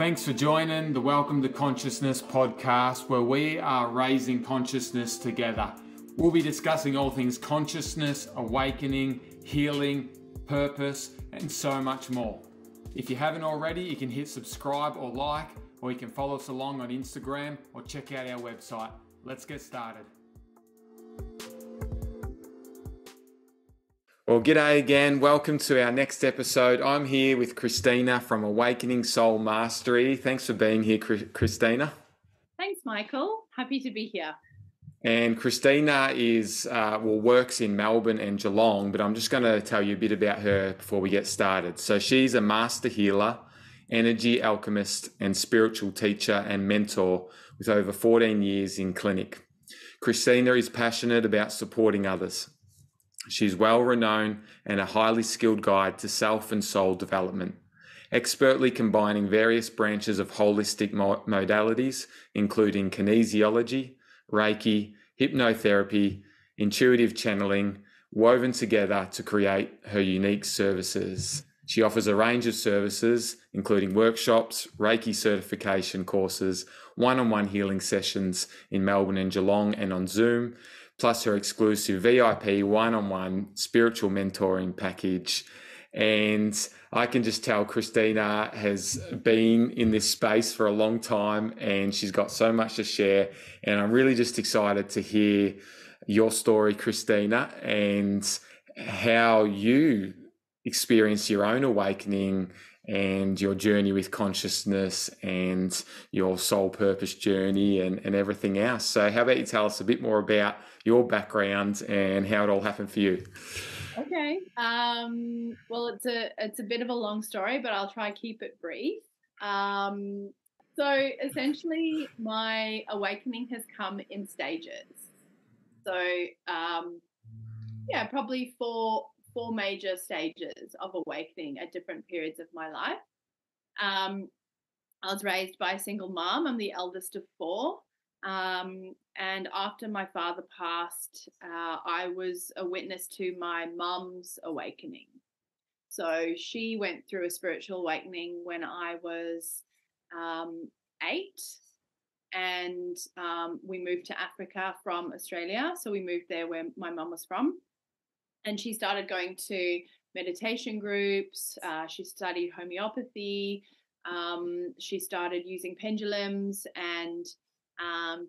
Thanks for joining the Welcome to Consciousness podcast, where we are raising consciousness together. We'll be discussing all things consciousness, awakening, healing, purpose, and so much more. If you haven't already, you can hit subscribe or like, or you can follow us along on Instagram or check out our website. Let's get started. Well, g'day again. Welcome to our next episode. I'm here with Christina from Awakening Soul Mastery. Thanks for being here, Christina. Thanks, Michael. Happy to be here. And Christina works in Melbourne and Geelong, but I'm just going to tell you a bit about her before we get started. So she's a master healer, energy alchemist, and spiritual teacher and mentor with over 14 years in clinic. Christina is passionate about supporting others. She's well renowned and a highly skilled guide to self and soul development, expertly combining various branches of holistic modalities, including kinesiology, Reiki, hypnotherapy, intuitive channeling, woven together to create her unique services. She offers a range of services, including workshops, Reiki certification courses, one-on-one healing sessions in Melbourne and Geelong and on Zoom, plus her exclusive VIP one-on-one spiritual mentoring package. And I can just tell Christina has been in this space for a long time and she's got so much to share. And I'm really just excited to hear your story, Christina, and how you experience your own awakening and your journey with consciousness and your soul purpose journey and everything else. So how about you tell us a bit more about your background and how it all happened for you? Okay. Well, it's a bit of a long story, but I'll try to keep it brief. So essentially my awakening has come in stages. So probably four major stages of awakening at different periods of my life. I was raised by a single mom. I'm the eldest of four. And after my father passed, I was a witness to my mum's awakening. So she went through a spiritual awakening when I was 8, and we moved to Africa from Australia. So we moved there where my mum was from. And she started going to meditation groups. She studied homeopathy. She started using pendulums and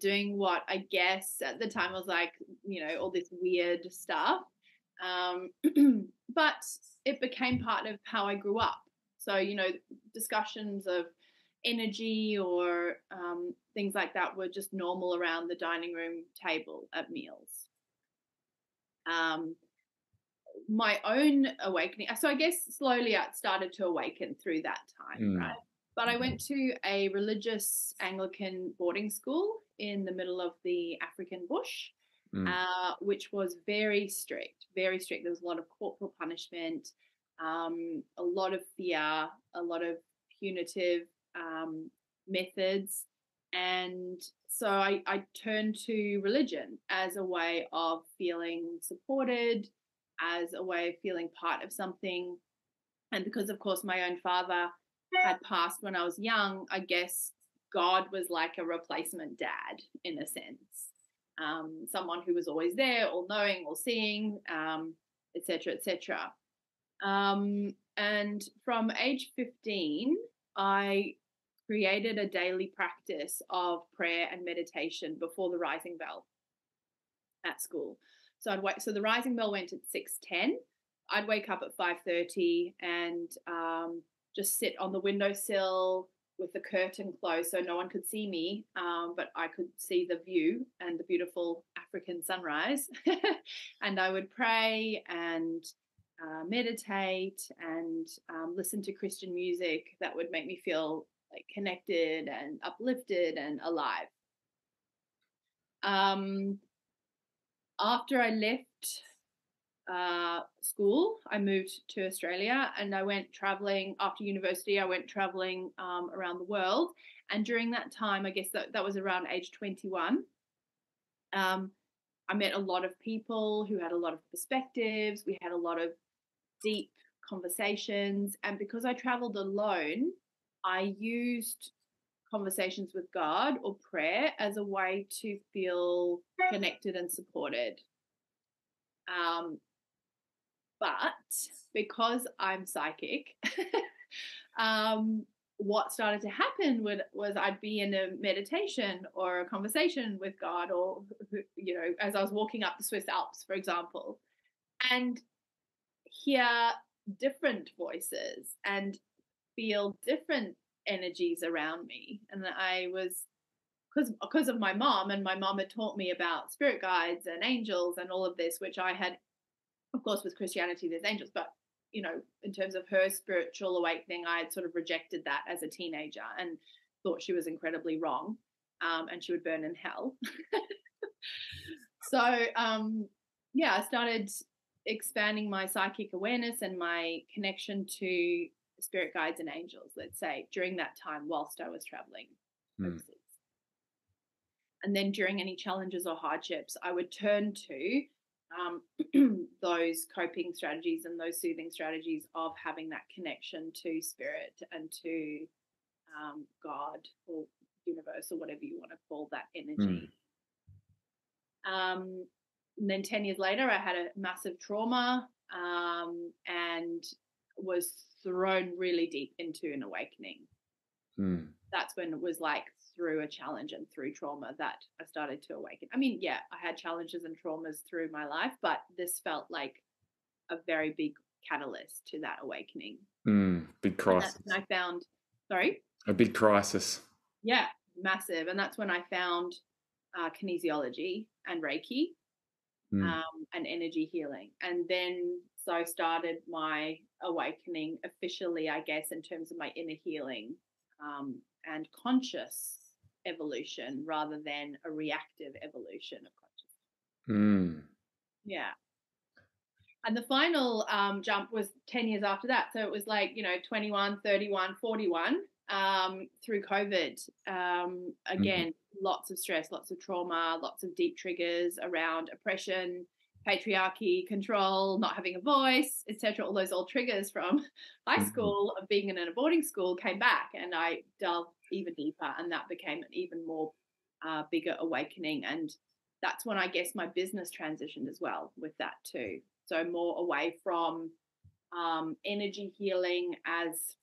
doing what I guess at the time was like, all this weird stuff. But it became part of how I grew up. So, discussions of energy or things like that were just normal around the dining room table at meals. My own awakening, so I guess slowly I started to awaken through that time, right? But I went to a religious Anglican boarding school in the middle of the African bush, which was very strict, very strict. There was a lot of corporal punishment, a lot of fear, a lot of punitive methods. And so I turned to religion as a way of feeling supported, as a way of feeling part of something. And because, of course, my own father had passed when I was young, I guess God was like a replacement dad in a sense. Someone who was always there, all knowing, all seeing, et cetera, et cetera. And from age 15, I created a daily practice of prayer and meditation before the rising bell at school. So So the rising bell went at 6:10. I'd wake up at 5:30 and just sit on the windowsill with the curtain closed so no one could see me, but I could see the view and the beautiful African sunrise. And I would pray and meditate and listen to Christian music that would make me feel like connected and uplifted and alive. After I left school, I moved to Australia and I went traveling. After university, I went traveling around the world. And during that time, I guess that was around age 21, I met a lot of people who had a lot of perspectives. We had a lot of deep conversations. And because I traveled alone, I used conversations with God or prayer as a way to feel connected and supported. But because I'm psychic, what started to happen was I'd be in a meditation or a conversation with God, or, as I was walking up the Swiss Alps, for example, and hear different voices and feel different energies around me. And I was, because of my mom, and my mom had taught me about spirit guides and angels and all of this, which I had, of course, with Christianity, there's angels, but in terms of her spiritual awakening, I had sort of rejected that as a teenager and thought she was incredibly wrong, and she would burn in hell. So, I started expanding my psychic awareness and my connection to spirit guides and angels, let's say, during that time whilst I was traveling overseas. And then during any challenges or hardships, I would turn to those coping strategies and those soothing strategies of having that connection to spirit and to God or universe, or whatever you want to call that energy. And then 10 years later, I had a massive trauma and was thrown really deep into an awakening. That's when it was like through a challenge and through trauma that I started to awaken. I mean, yeah, I had challenges and traumas through my life, but this felt like a very big catalyst to that awakening. Big crisis. And that's when I found, sorry? A big crisis. Yeah, massive. And that's when I found kinesiology and Reiki and energy healing. And then so started my awakening officially, I guess, in terms of my inner healing and conscious evolution rather than a reactive evolution of consciousness. Yeah. And the final jump was 10 years after that. So it was like, 21, 31, 41 through COVID. Again, lots of stress, lots of trauma, lots of deep triggers around oppression, patriarchy, control, not having a voice, etc. All those old triggers from high school of being in a boarding school came back, and I delved even deeper, and that became an even more bigger awakening. And that's when I guess my business transitioned as well with that too. So more away from energy healing as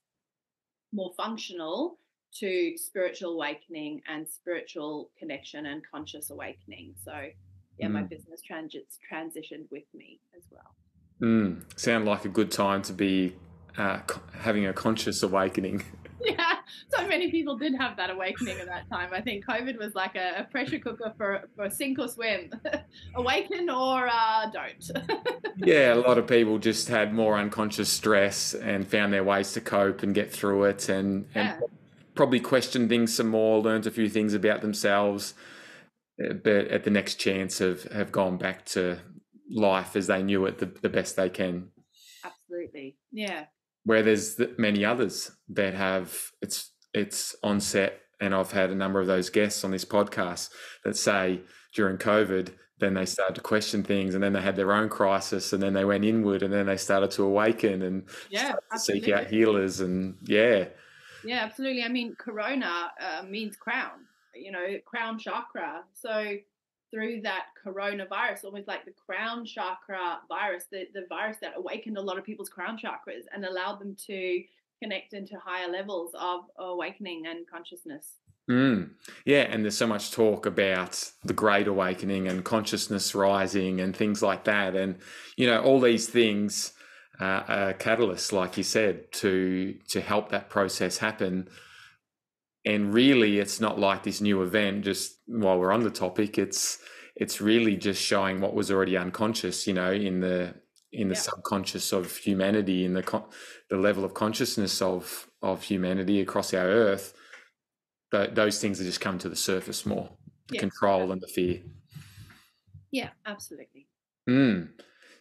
more functional to spiritual awakening and spiritual connection and conscious awakening. So yeah, my business transitioned with me as well. Sound like a good time to be having a conscious awakening. Yeah, so many people did have that awakening at that time. I think COVID was like a pressure cooker for sink or swim. Awaken or don't. Yeah, a lot of people just had more unconscious stress and found their ways to cope and get through it, and probably questioned things some more, learned a few things about themselves, but at the next chance have gone back to life as they knew it the best they can. Absolutely, yeah. Where there's many others that have it's onset, and I've had a number of those guests on this podcast that say during COVID, then they started to question things, and then they had their own crisis, and then they went inward, and then they started to awaken and started to seek out healers, and yeah, absolutely. I mean, corona means crown, crown chakra. So through that coronavirus, almost like the crown chakra virus, the virus that awakened a lot of people's crown chakras and allowed them to connect into higher levels of awakening and consciousness. Yeah, and there's so much talk about the Great Awakening and consciousness rising and things like that, and all these things are catalysts, like you said, to help that process happen. And really, it's not like this new event. Just while we're on the topic, it's really just showing what was already unconscious, in the subconscious of humanity, in the level of consciousness of humanity across our Earth. Those things are just come to the surface more, the control and the fear. Yeah, absolutely.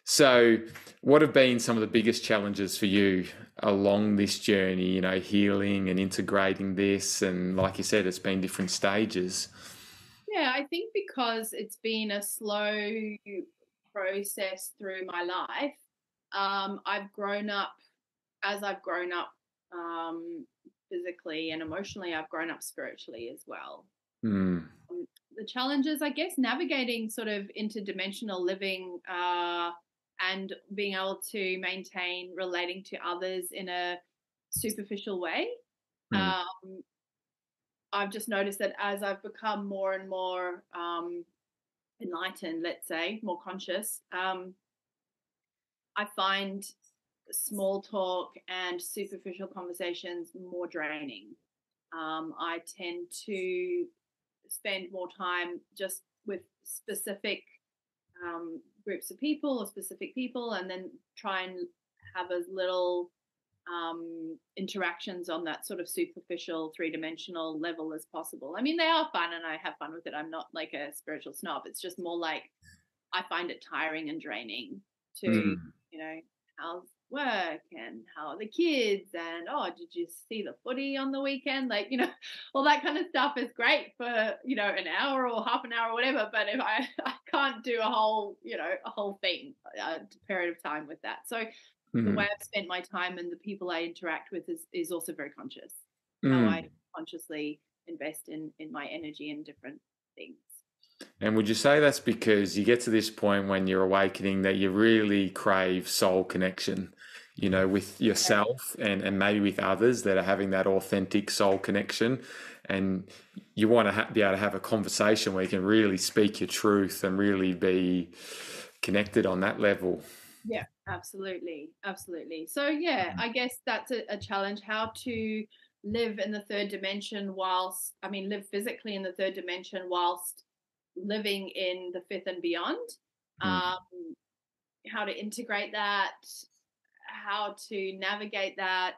So what have been some of the biggest challenges for you along this journey, healing and integrating this? And like you said, it's been different stages. Yeah, I think because it's been a slow process through my life, I've grown up physically and emotionally. I've grown up spiritually as well. Mm. The challenges, I guess, navigating sort of interdimensional living and being able to maintain relating to others in a superficial way. Mm. I've just noticed that as I've become more and more enlightened, let's say, more conscious, I find small talk and superficial conversations more draining. I tend to spend more time just with specific groups of people or specific people, and then try and have as little interactions on that sort of superficial three-dimensional level as possible. I mean, they are fun and I have fun with it. I'm not like a spiritual snob. It's just more like I find it tiring and draining to, Mm. how's work and how are the kids, and did you see the footy on the weekend? Like, all that kind of stuff is great for, an hour or half an hour or whatever. But if I can't do a whole thing, period of time with that. So the way I've spent my time and the people I interact with is also very conscious. How I consciously invest in my energy in different things. And would you say that's because you get to this point when you're awakening that you really crave soul connection, with yourself and maybe with others that are having that authentic soul connection, and you want to be able to have a conversation where you can really speak your truth and really be connected on that level? Yeah, absolutely. Absolutely. So, yeah, I guess that's a challenge, how to live in the third dimension live physically in the third dimension whilst living in the fifth and beyond. Mm. How to integrate that, how to navigate that.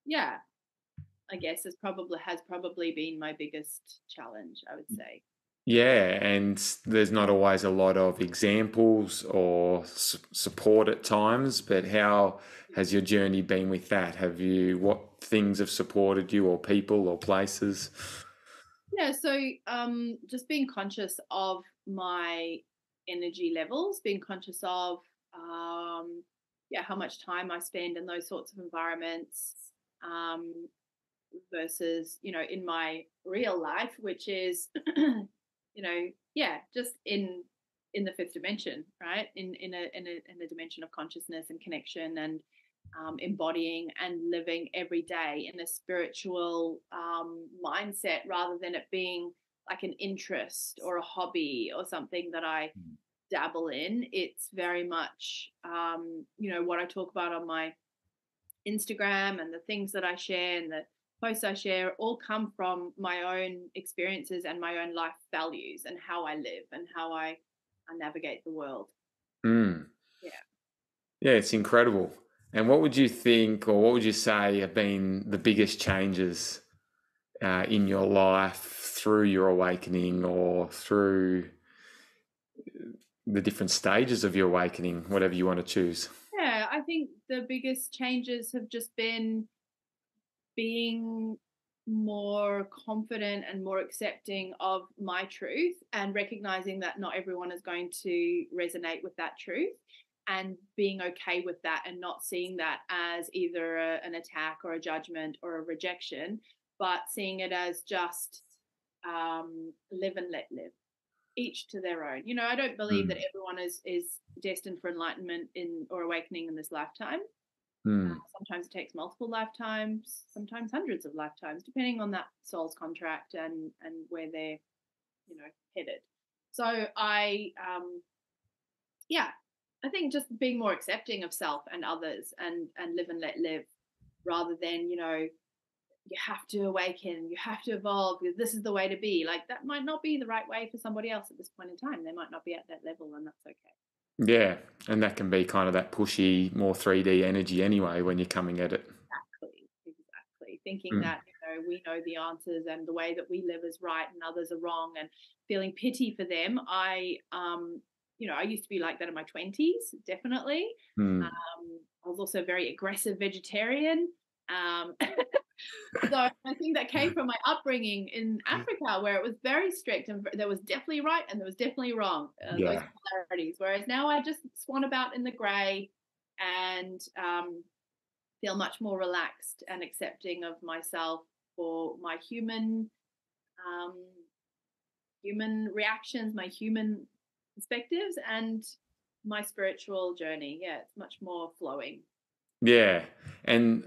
Yeah, I guess has probably been my biggest challenge, I would say. Yeah, and there's not always a lot of examples or support at times, but how has your journey been with that? What things have supported you, or people or places? Yeah, so just being conscious of my energy levels, being conscious of how much time I spend in those sorts of environments, um, versus in my real life, which is just in the fifth dimension, right? In a dimension of consciousness and connection, and embodying and living every day in a spiritual mindset, rather than it being like an interest or a hobby or something that I dabble in. It's very much what I talk about on my Instagram, and the things that I share and the posts I share all come from my own experiences and my own life values and how I live and how I navigate the world. Mm. Yeah. Yeah, it's incredible. And what would you think, or what would you say have been the biggest changes in your life through your awakening, or through the different stages of your awakening, whatever you want to choose? Yeah, I think the biggest changes have just been being more confident and more accepting of my truth, and recognizing that not everyone is going to resonate with that truth, and being okay with that, and not seeing that as either an attack or a judgment or a rejection, but seeing it as just live and let live, each to their own. I don't believe that Mm. everyone is destined for enlightenment or awakening in this lifetime. Mm. Sometimes it takes multiple lifetimes, sometimes hundreds of lifetimes, depending on that soul's contract and where they're, headed. So I think just being more accepting of self and others, and live and let live, rather than you have to awaken, you have to evolve, because this is the way to be. Like, that might not be the right way for somebody else at this point in time. They might not be at that level, and that's okay. Yeah, and that can be kind of that pushy, more 3D energy anyway when you're coming at it. Exactly. Thinking Mm. that we know the answers and the way that we live is right and others are wrong, and feeling pity for them. I used to be like that in my 20s, definitely. Mm. I was also a very aggressive vegetarian. So I think that came from my upbringing in Africa, where it was very strict, and there was definitely right and there was definitely wrong, those Yeah. polarities. Whereas now I just swan about in the grey, and feel much more relaxed and accepting of myself for my um, human reactions, my human perspectives, and my spiritual journey. Yeah, it's much more flowing. Yeah. And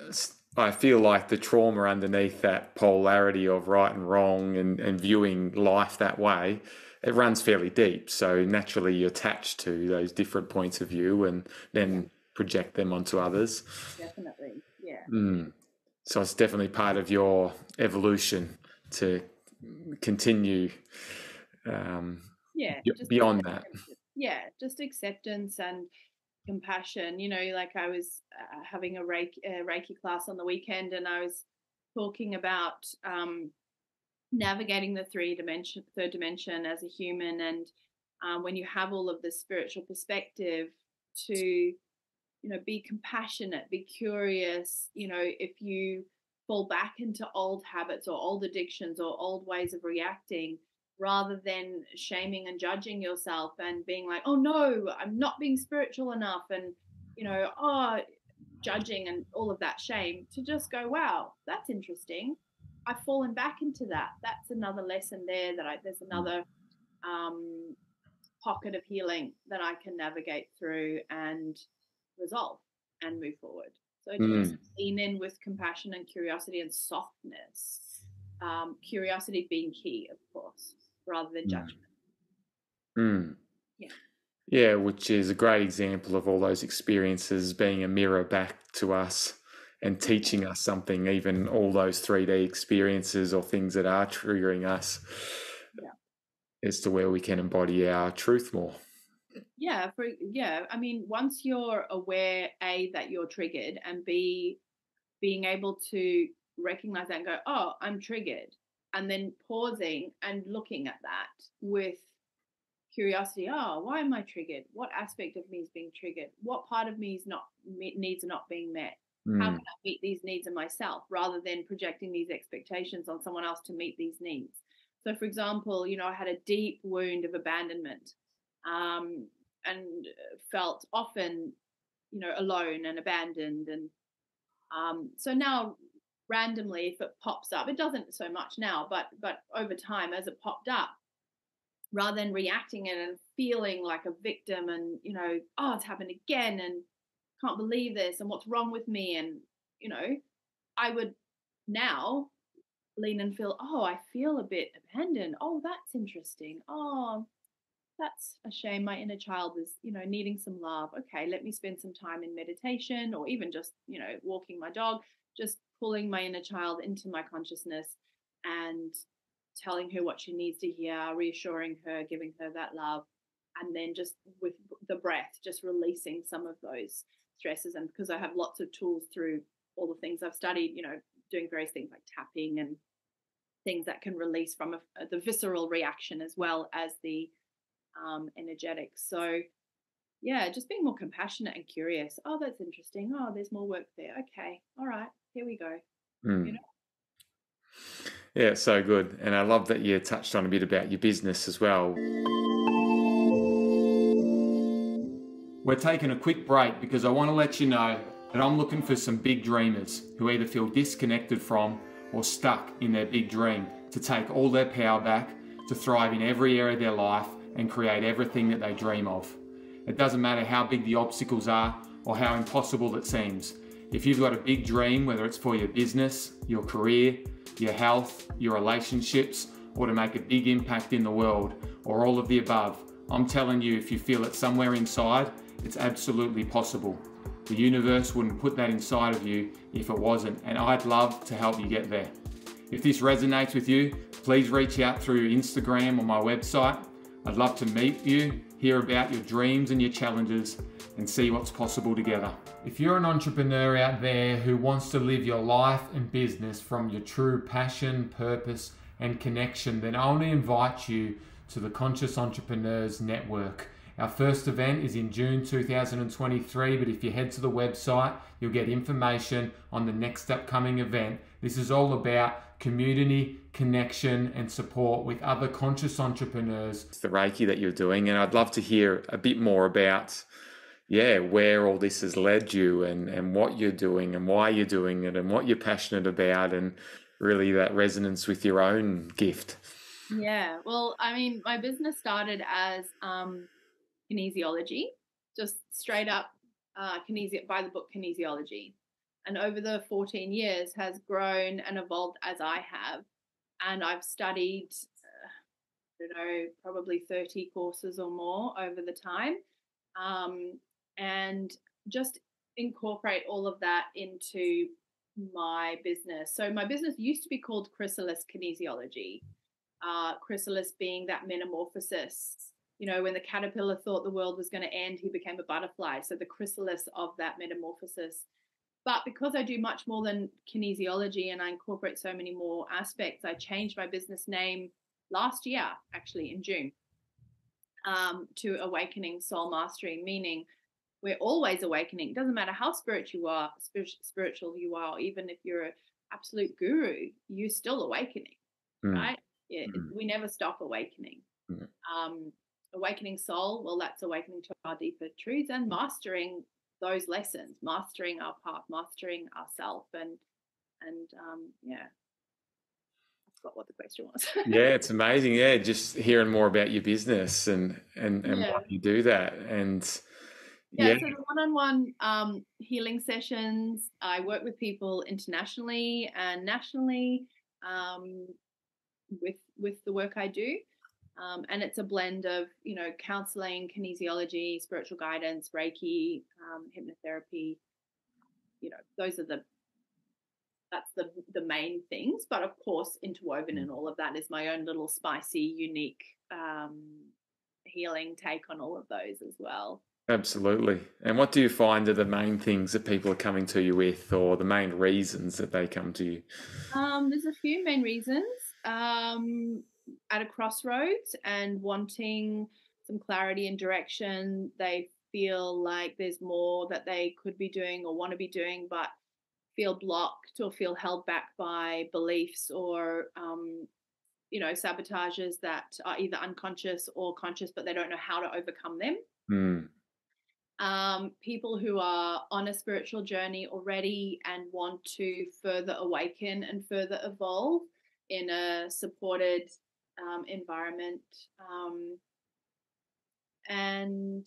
I feel like the trauma underneath that polarity of right and wrong and viewing life that way, it runs fairly deep. So naturally you're attached to those different points of view and then project them onto others. Definitely. Yeah. So it's definitely part of your evolution to continue beyond that. Yeah, just acceptance and compassion. Like I was having a Reiki class on the weekend, and I was talking about navigating the third dimension as a human, and when you have all of this spiritual perspective, to be compassionate, be curious. If you fall back into old habits or old addictions or old ways of reacting, rather than shaming and judging yourself and being like, oh no, I'm not being spiritual enough, and judging and all of that shame, to just go, wow, that's interesting. I've fallen back into that. That's another lesson there, there's another pocket of healing that I can navigate through and resolve and move forward. So just lean in with compassion and curiosity and softness. Curiosity being key, of course, rather than judgment. Yeah, which is a great example of all those experiences being a mirror back to us and teaching us something, even all those 3D experiences or things that are triggering us, as to where we can embody our truth more. I mean, once you're aware, A, that you're triggered, and B, being able to recognize that and go, oh, I'm triggered, and then pausing and looking at that with curiosity. Oh, why am I triggered? What aspect of me is being triggered? What part of me needs are not being met? How can I meet these needs in myself, rather than projecting these expectations on someone else to meet these needs? So, for example, I had a deep wound of abandonment, and felt often, alone and abandoned. And so now, randomly, if it pops up, it doesn't so much now, but over time, as it popped up, rather than reacting it and feeling like a victim and, oh, it's happened again and can't believe this and what's wrong with me. And, I would now lean and feel, oh, I feel a bit abandoned. Oh, that's interesting. Oh, that's a shame. My inner child is, needing some love. Okay, let me spend some time in meditation, or even just, walking my dog, just pulling my inner child into my consciousness and telling her what she needs to hear, reassuring her, giving her that love. And then just with the breath, just releasing some of those stresses. And because I have lots of tools through all the things I've studied, doing various things like tapping and things that can release from the visceral reaction as well as the energetics. So yeah, just being more compassionate and curious. Oh, that's interesting. Oh, there's more work there. Okay, all right, here we go. Yeah, so good. And I love that you touched on a bit about your business as well. We're taking a quick break because I want to let you know that I'm looking for some big dreamers who either feel disconnected from or stuck in their big dream to take all their power back, to thrive in every area of their life and create everything that they dream of. It doesn't matter how big the obstacles are or how impossible it seems. If you've got a big dream, whether it's for your business, your career, your health, your relationships, or to make a big impact in the world, or all of the above, I'm telling you, if you feel it somewhere inside, it's absolutely possible. The universe wouldn't put that inside of you if it wasn't, and I'd love to help you get there. If this resonates with you, please reach out through Instagram or my website. I'd love to meet you, hear about your dreams and your challenges, and see what's possible together. If you're an entrepreneur out there who wants to live your life and business from your true passion, purpose, and connection, then I want to invite you to the Conscious Entrepreneurs Network. Our first event is in June 2023, but if you head to the website, you'll get information on the next upcoming event. This is all about community, connection, and support with other conscious entrepreneurs. It's the Reiki that you're doing, and I'd love to hear a bit more about yeah, where all this has led you, and what you're doing and why you're doing it and what you're passionate about, and really that resonance with your own gift. Yeah. Well, I mean, my business started as kinesiology, just straight up by the book Kinesiology. And over the 14 years has grown and evolved as I have. And I've studied, I don't know, probably 30 courses or more over the time. And just incorporate all of that into my business. So my business used to be called Chrysalis Kinesiology. Chrysalis being that metamorphosis. You know, when the caterpillar thought the world was going to end, he became a butterfly. So the chrysalis of that metamorphosis. But because I do much more than kinesiology and I incorporate so many more aspects, I changed my business name last year, actually in June, to Awakening Soul Mastery, meaning we're always awakening. It doesn't matter how spiritual you are, or even if you're an absolute guru, you're still awakening, right? Yeah, we never stop awakening. Awakening soul, well, that's awakening to our deeper truths and mastering those lessons, mastering our path, mastering ourself, and yeah, I forgot what the question was. Yeah, it's amazing. Yeah, just hearing more about your business and Yeah. why you do that, and Yeah, so the one-on-one healing sessions, I work with people internationally and nationally with the work I do. And it's a blend of, you know, counseling, kinesiology, spiritual guidance, Reiki, hypnotherapy. You know, that's the main things. But of course, interwoven in all of that is my own little spicy, unique healing take on all of those as well. Absolutely. And what do you find are the main things that people are coming to you with, or the main reasons that they come to you? There's a few main reasons. At a crossroads and wanting some clarity and direction. They feel like there's more that they could be doing or want to be doing, but feel blocked or feel held back by beliefs or you know, sabotages that are either unconscious or conscious, but they don't know how to overcome them. People who are on a spiritual journey already and want to further awaken and further evolve in a supported environment. And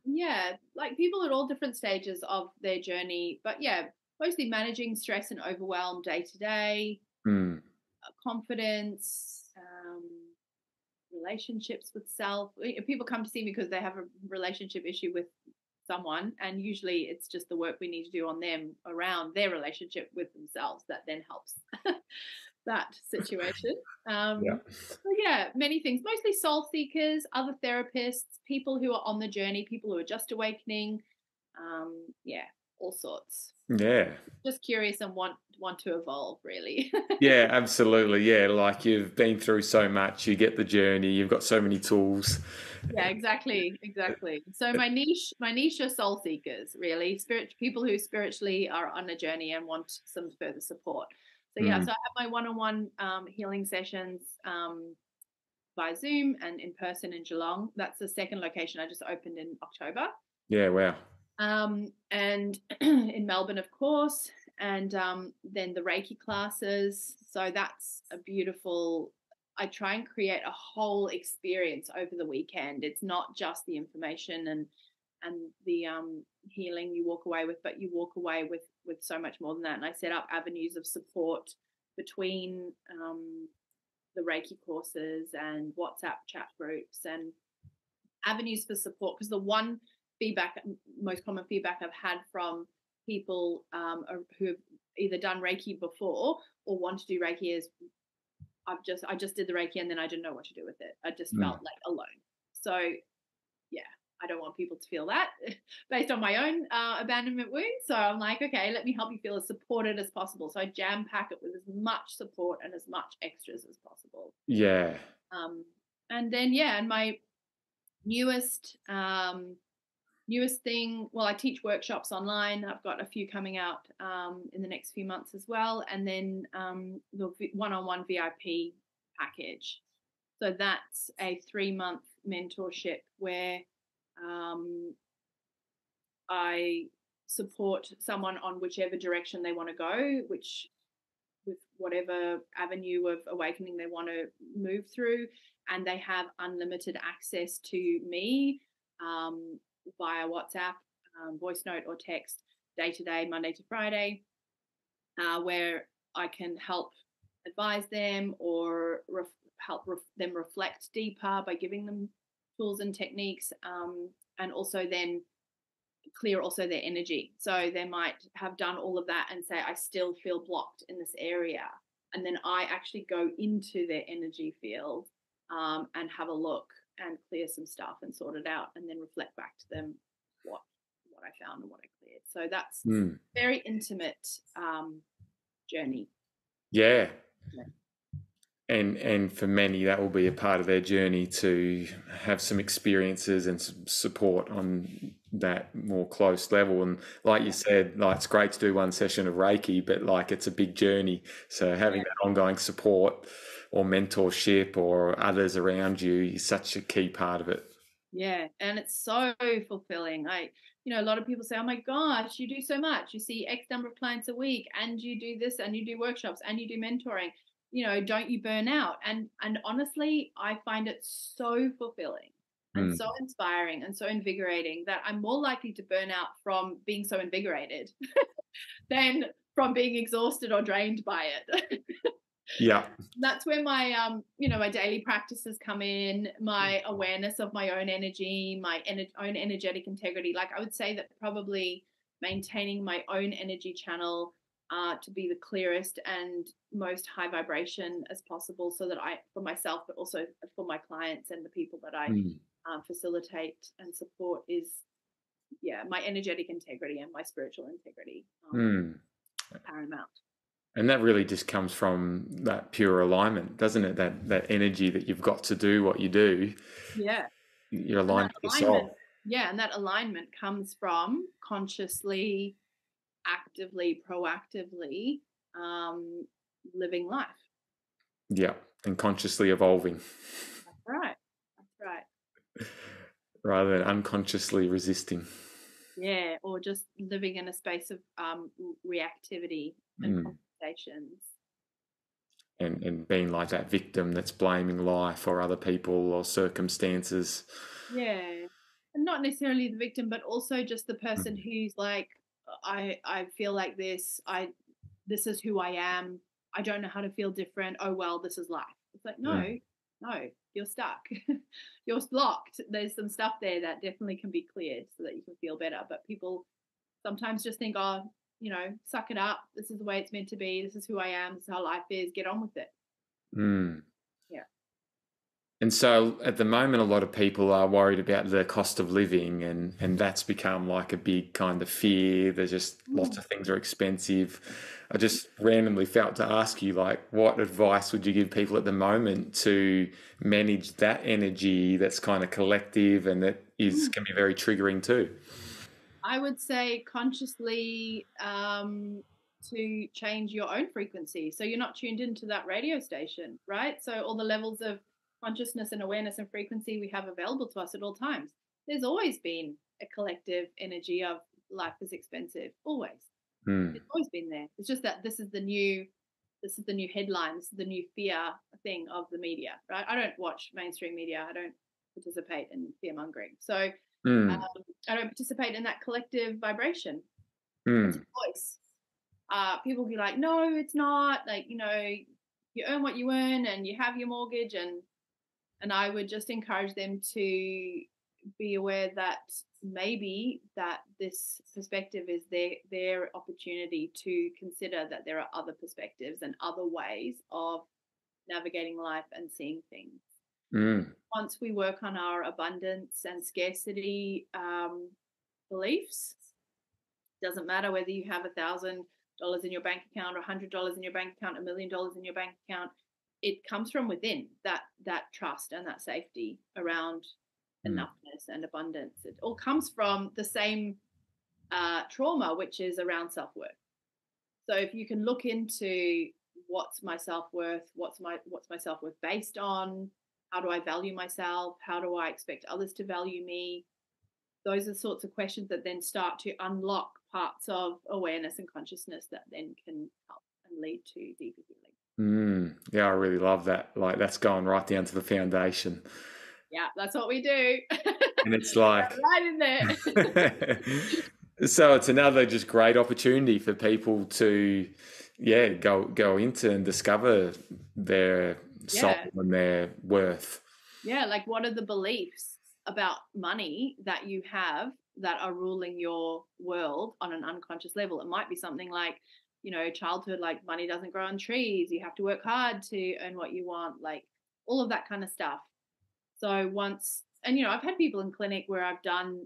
yeah, like people at all different stages of their journey, but yeah, mostly managing stress and overwhelm day to day, confidence, relationships with self. People come to see me because they have a relationship issue with someone, and usually it's just the work we need to do on them around their relationship with themselves that then helps that situation. So yeah, many things, mostly soul seekers, other therapists, people who are on the journey, people who are just awakening, yeah, all sorts. Yeah. Just curious and want to evolve, really. Yeah, absolutely. Yeah, like you've been through so much, you get the journey, you've got so many tools. Yeah, exactly. So my niche are soul seekers, really, people who spiritually are on a journey and want some further support. So yeah, so I have my one-on-one healing sessions by Zoom and in person in Geelong. That's the second location I just opened in October. Yeah, wow. And in Melbourne, of course, and then the Reiki classes. So that's a beautiful. I try and create a whole experience over the weekend. It's not just the information and the healing you walk away with, but you walk away with so much more than that. And I set up avenues of support between the Reiki courses and WhatsApp chat groups and avenues for support. Because the one most common feedback I've had from people who have either done Reiki before or want to do Reiki is I just did the Reiki and then I didn't know what to do with it. I just felt like alone. So yeah, I don't want people to feel that based on my own abandonment wounds. So I'm like, okay, let me help you feel as supported as possible. So I jam pack it with as much support and as much extras as possible. Yeah. And then yeah, and my newest thing, well, I teach workshops online. I've got a few coming out in the next few months as well. And then the one-on-one VIP package. So that's a 3-month mentorship where I support someone on whichever direction they want to go, with whatever avenue of awakening they want to move through, and they have unlimited access to me via WhatsApp, voice note, or text, day to day, Monday to Friday, where I can help advise them or help them reflect deeper by giving them tools and techniques, and also then clear also their energy. So they might have done all of that and say, I still feel blocked in this area. And then I actually go into their energy field and have a look and clear some stuff and sort it out, and then reflect back to them what I found and what I cleared. So that's very intimate journey. Yeah. And for many, that will be a part of their journey to have some experiences and some support on that more close level. And like you said, like, it's great to do one session of Reiki, but like, it's a big journey. So having that ongoing support or mentorship or others around you is such a key part of it. Yeah, and it's so fulfilling. A lot of people say, oh my gosh, you do so much. You see X number of clients a week, and you do this, and you do workshops, and you do mentoring. Don't you burn out? And honestly, I find it so fulfilling and so inspiring and so invigorating that I'm more likely to burn out from being so invigorated than from being exhausted or drained by it. Yeah. That's where my my daily practices come in, my awareness of my own energy, my own energetic integrity. Like, I would say that probably maintaining my own energy channel to be the clearest and most high vibration as possible, so that for myself, but also for my clients and the people that I facilitate and support, is my energetic integrity and my spiritual integrity paramount. And that really just comes from that pure alignment, doesn't it? That energy that you've got to do what you do. Yeah. You're aligned with yourself. Yeah, and that alignment comes from consciously, actively, proactively living life. Yeah, and consciously evolving. That's right. Rather than unconsciously resisting. Yeah, or just living in a space of reactivity and compensations. And being like that victim that's blaming life or other people or circumstances. Yeah, and not necessarily the victim, but also just the person who's like, I feel like this. This is who I am. I don't know how to feel different. Oh well, this is life. It's like, no, you're stuck. You're blocked. There's some stuff there that definitely can be cleared so that you can feel better. But people sometimes just think, oh, suck it up. This is the way it's meant to be. This is who I am. This is how life is. Get on with it. Yeah. And so at the moment, a lot of people are worried about the cost of living, and that's become like a big kind of fear. There's just lots of things are expensive. I just randomly felt to ask you, like, what advice would you give people at the moment to manage that energy that's kind of collective and that can be very triggering too? I would say consciously to change your own frequency, so you're not tuned into that radio station, right? So all the levels of consciousness and awareness and frequency we have available to us at all times. There's always been a collective energy of life is expensive, always. It's always been there. It's just that this is the new headline, this is the new fear thing of the media, right? I don't watch mainstream media. I don't participate in fear mongering. So I don't participate in that collective vibration. It's a voice. People be like, no, it's not. Like, you earn what you earn and you have your mortgage, and I would just encourage them to be aware that maybe that this perspective is their opportunity to consider that there are other perspectives and other ways of navigating life and seeing things. Once we work on our abundance and scarcity beliefs, doesn't matter whether you have $1,000 in your bank account or $100 in your bank account, $1 million in your bank account, it comes from within, that trust and that safety around enoughness and abundance. It all comes from the same trauma, which is around self-worth. So if you can look into what's my self-worth, what's my self-worth based on, how do I value myself, how do I expect others to value me, those are sorts of questions that then start to unlock parts of awareness and consciousness that then can help and lead to deeper healing. Yeah, I really love that. Like, that's going right down to the foundation. Yeah, that's what we do. And it's like right in there. So it's another just great opportunity for people to, go into and discover their soul and their worth. Yeah, like what are the beliefs about money that you have that are ruling your world on an unconscious level? It might be something like, childhood, like money doesn't grow on trees. You have to work hard to earn what you want, like all of that kind of stuff. So I've had people in clinic where I've done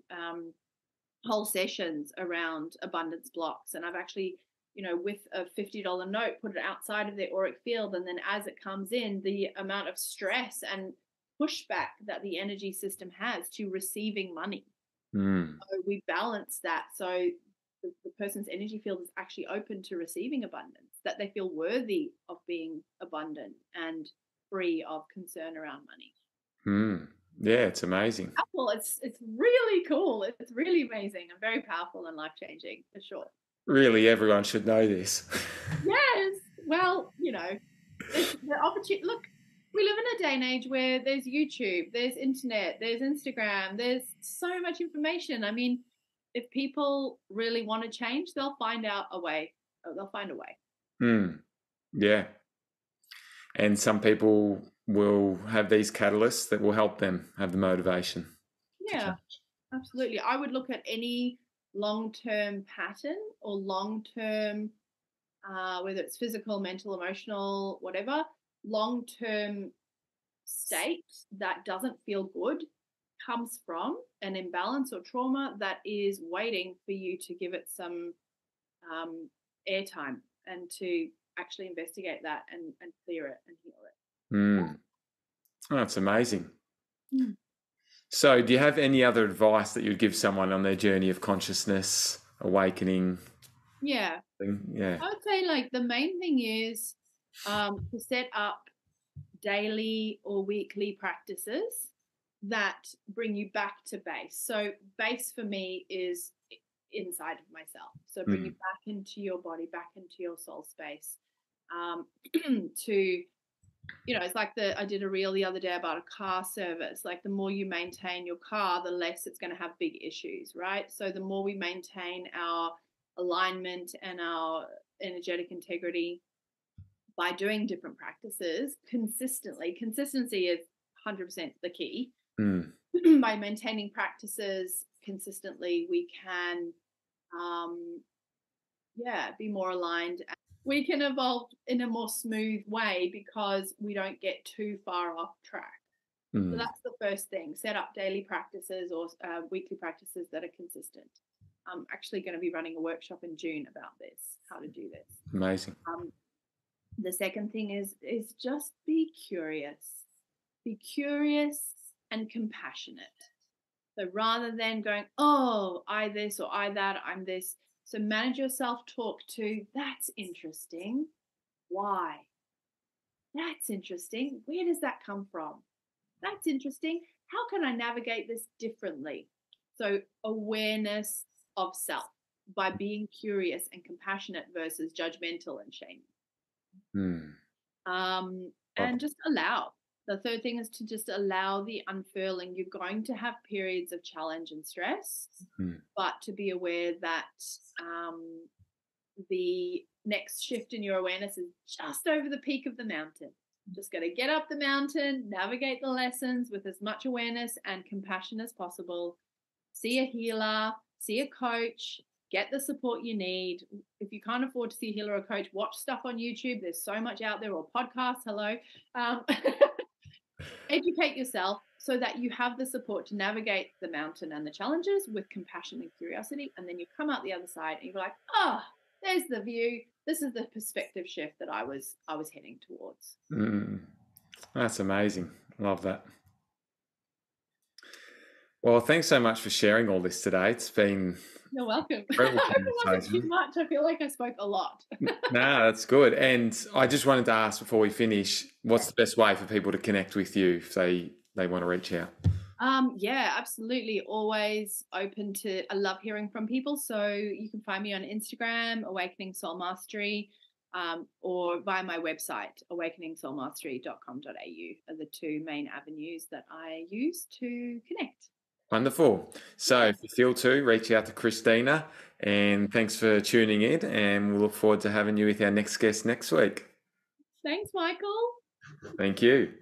whole sessions around abundance blocks, and I've actually, with a $50 note, put it outside of their auric field, and then as it comes in, the amount of stress and pushback that the energy system has to receiving money. So we balance that, so the person's energy field is actually open to receiving abundance, that they feel worthy of being abundant and free of concern around money. Yeah, it's amazing. Well, it's really cool. It's really amazing and very powerful and life-changing, for sure. Really, everyone should know this. Yes. Well, it's the opportunity. Look, we live in a day and age where there's YouTube, there's internet, there's Instagram, there's so much information. I mean, if people really want to change, they'll find a way. Yeah. And some people will have these catalysts that will help them have the motivation. Yeah, absolutely. I would look at any long-term pattern or long-term, whether it's physical, mental, emotional, whatever, long-term state that doesn't feel good comes from an imbalance or trauma that is waiting for you to give it some airtime and to actually investigate that and clear it and heal it. Oh, that's amazing. So do you have any other advice that you'd give someone on their journey of consciousness, awakening? Yeah. I would say, like, the main thing is to set up daily or weekly practices that bring you back to base. So base for me is inside of myself. So bring you back into your body, back into your soul space. To, it's like I did a reel the other day about a car service. Like, the more you maintain your car, the less it's going to have big issues, right? So the more we maintain our alignment and our energetic integrity by doing different practices consistently, consistency is 100% the key. By maintaining practices consistently, we can be more aligned. We can evolve in a more smooth way because we don't get too far off track. So that's the first thing. Set up daily practices or weekly practices that are consistent. I'm actually going to be running a workshop in June about this, how to do this. Amazing. The second thing is just be curious. Be curious and compassionate. So rather than going, oh, I this or I that, I'm this. So manage your self-talk to, that's interesting. Why? That's interesting. Where does that come from? That's interesting. How can I navigate this differently? So awareness of self by being curious and compassionate versus judgmental and shaming. And just allow. The third thing is to just allow the unfurling. You're going to have periods of challenge and stress, but to be aware that the next shift in your awareness is just over the peak of the mountain. Just got to get up the mountain, navigate the lessons with as much awareness and compassion as possible. See a healer, see a coach, get the support you need. If you can't afford to see a healer or coach, watch stuff on YouTube. There's so much out there, or podcasts. Hello. Educate yourself so that you have the support to navigate the mountain and the challenges with compassion and curiosity. And then you come out the other side and you're like, oh, there's the view. This is the perspective shift that I was heading towards. That's amazing. Love that. Well, thanks so much for sharing all this today. It's been... You're welcome. I hope it wasn't too much. I feel like I spoke a lot. No, that's good. And I just wanted to ask before we finish, what's the best way for people to connect with you if they want to reach out? Yeah, absolutely. Always open to, I love hearing from people. So you can find me on Instagram, Awakening Soul Mastery, or via my website, awakeningsoulmastery.com.au are the two main avenues that I use to connect. Wonderful. So if you feel to, reach out to Christina, and thanks for tuning in, and we'll look forward to having you with our next guest next week. Thanks, Michael. Thank you.